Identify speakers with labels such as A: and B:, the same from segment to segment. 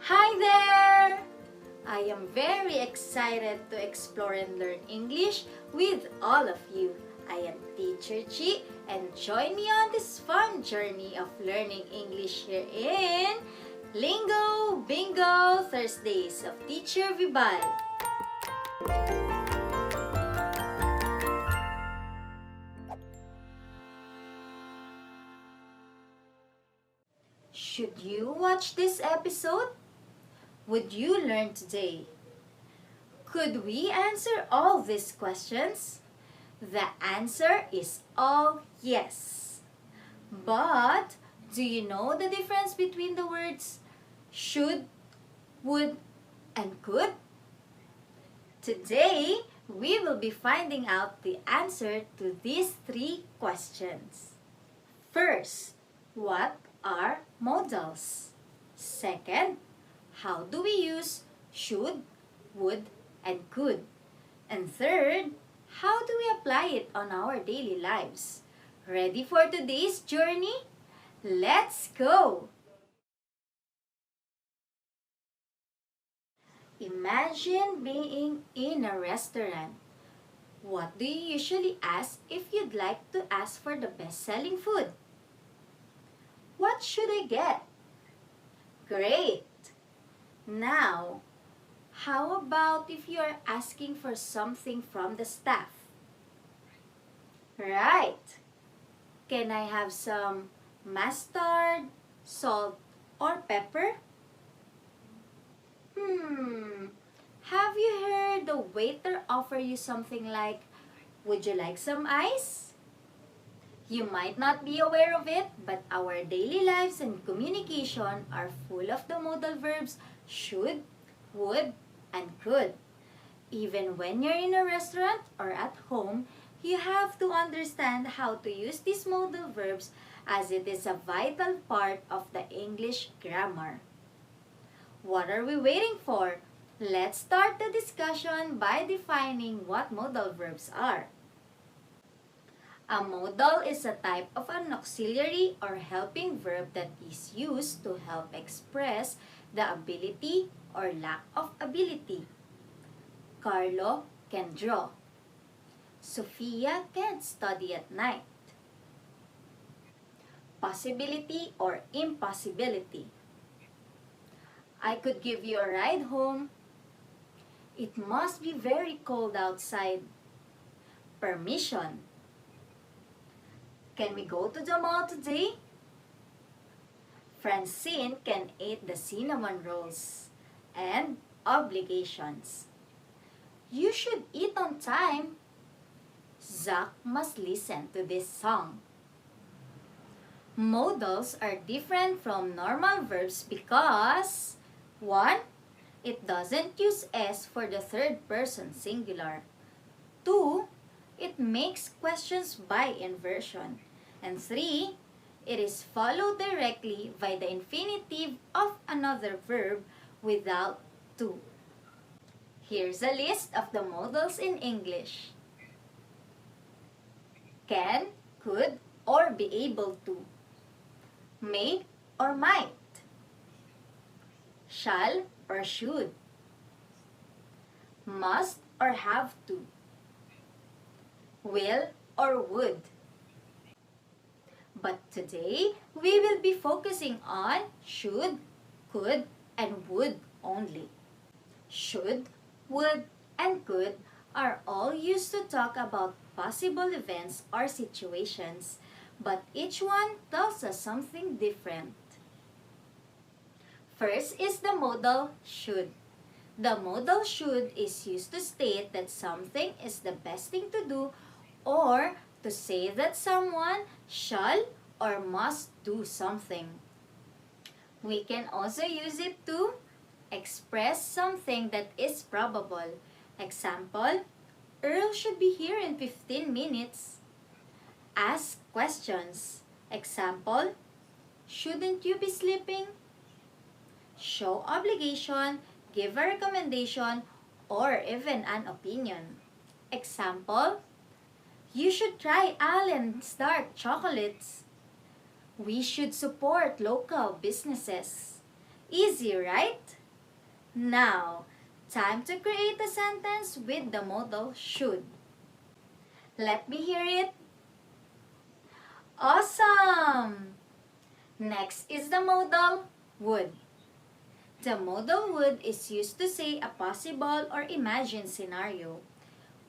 A: Hi there! I am very excited to explore and learn English with all of you. I am Teacher Chi and join me on this fun journey of learning English here in Lingo Bingo Thursdays of Teacher Vibal. Should you watch this episode? Would you learn today? Could we answer all these questions? The answer is all yes. But do you know the difference between the words should, would, and could? Today, we will be finding out the answer to these three questions. First, what are modals? Second, how do we use should, would, and could? And third, how do we apply it on our daily lives? Ready for today's journey? Let's go! Imagine being in a restaurant. What do you usually ask if you'd like to ask for the best-selling food? What should I get? Great! Now, how about if you are asking for something from the staff? Right! Can I have some mustard, salt, or pepper? Have you heard the waiter offer you something like, would you like some ice? You might not be aware of it, but our daily lives and communication are full of the modal verbs should, would, and could. Even when you're in a restaurant or at home, you have to understand how to use these modal verbs as it is a vital part of the English grammar. What are we waiting for? Let's start the discussion by defining what modal verbs are. A modal is a type of an auxiliary or helping verb that is used to help express the ability or lack of ability. Carlo can draw. Sophia can study at night. Possibility or impossibility. I could give you a ride home. It must be very cold outside. Permission. Can we go to the mall today? Francine can eat the cinnamon rolls. And obligations. You should eat on time. Zach must listen to this song. Modals are different from normal verbs because 1. It doesn't use S for the third person singular. 2. It makes questions by inversion. And 3. It is followed directly by the infinitive of another verb without to. Here's a list of the modals in English. Can, could, or be able to. May or might. Shall or should. Must or have to. Will or would. But today, we will be focusing on should, could, and would only. Should, would, and could are all used to talk about possible events or situations, but each one tells us something different. First is the modal should. The modal should is used to state that something is the best thing to do or to say that someone shall or must do something. We can also use it to express something that is probable. Example, Earl should be here in 15 minutes. Ask questions. Example, shouldn't you be sleeping? Show obligation, give a recommendation, or even an opinion. Example, you should try Allen's dark chocolates. We should support local businesses. Easy, right? Now, time to create a sentence with the modal should. Let me hear it. Awesome! Next is the modal would. The modal would is used to say a possible or imagined scenario.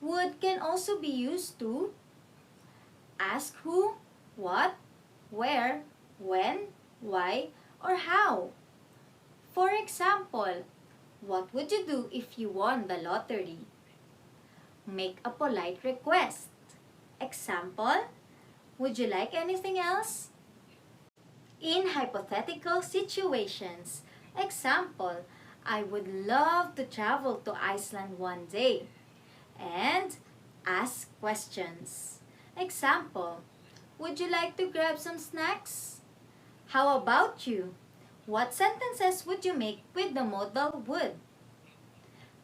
A: Would can also be used to ask who, what, where, when, why, or how. For example, what would you do if you won the lottery? Make a polite request. Example, would you like anything else? In hypothetical situations, example, I would love to travel to Iceland one day. And ask questions. Example, would you like to grab some snacks? How about you? What sentences would you make with the modal would?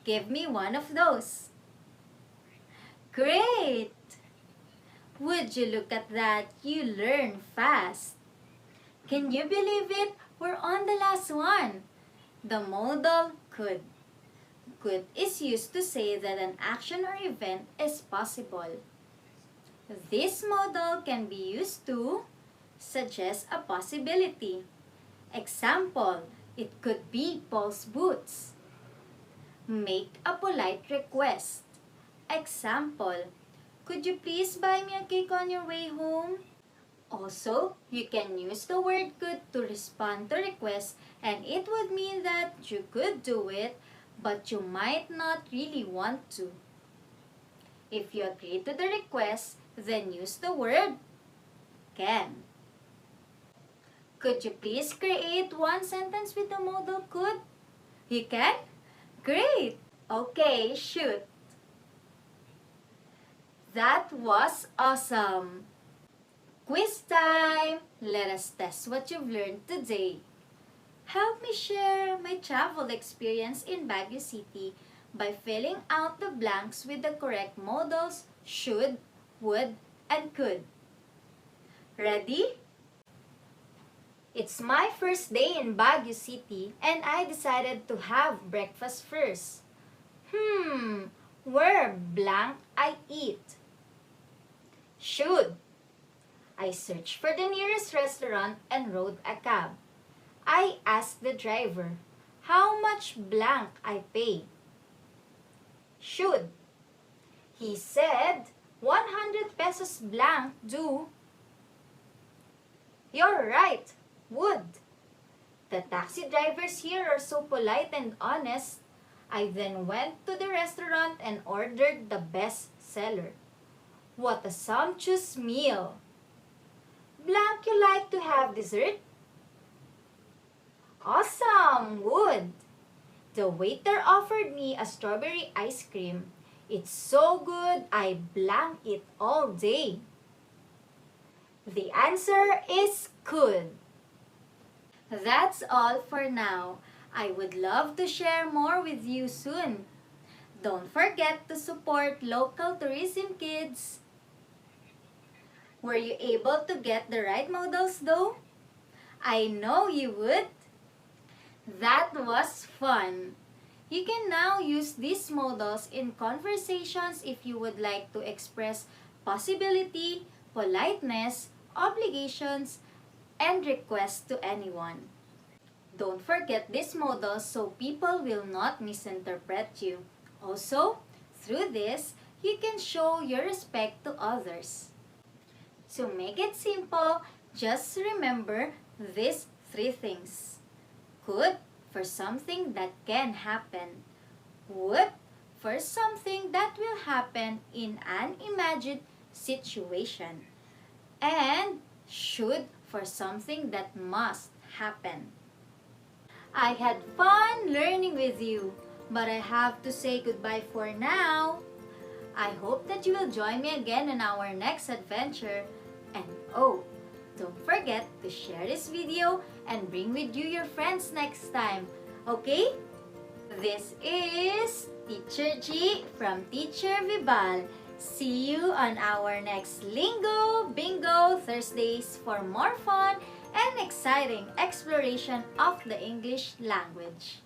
A: Give me one of those. Great! Would you look at that? You learn fast. Can you believe it? We're on the last one. The modal could. Could is used to say that an action or event is possible. This modal can be used to suggest a possibility. Example, it could be Paul's boots. Make a polite request. Example, could you please buy me a cake on your way home? Also, you can use the word could to respond to requests, and it would mean that you could do it, but you might not really want to. If you agree to the request, then use the word can. Could you please create one sentence with the modal could? You can? Great! Okay, shoot! That was awesome! Quiz time! Let us test what you've learned today. Help me share my travel experience in Baguio City by filling out the blanks with the correct modals should, would, and could. Ready? It's my first day in Baguio City and I decided to have breakfast first. Where blank I eat? Should. I searched for the nearest restaurant and rode a cab. I asked the driver, how much blank I pay? Should. He said, 100 pesos blank due. You're right, would. The taxi drivers here are so polite and honest. I then went to the restaurant and ordered the best seller. What a sumptuous meal! Blank, you like to have dessert? Awesome! Would. The waiter offered me a strawberry ice cream. It's so good, I blank it all day. The answer is could. That's all for now. I would love to share more with you soon. Don't forget to support local tourism kids. Were you able to get the right modals though? I know you would. That was fun. You can now use these modals in conversations if you would like to express possibility, politeness, obligations, and requests to anyone. Don't forget these modals so people will not misinterpret you. Also, through this, you can show your respect to others. To make it simple, just remember these three things. Could for something that can happen. Would for something that will happen in an imagined situation. And should for something that must happen. I had fun learning with you, but I have to say goodbye for now. I hope that you will join me again in our next adventure. And oh, don't forget to share this video and bring with you your friends next time. Okay? This is Teacher G from Teacher Vibal. See you on our next Lingo Bingo Thursdays for more fun and exciting exploration of the English language.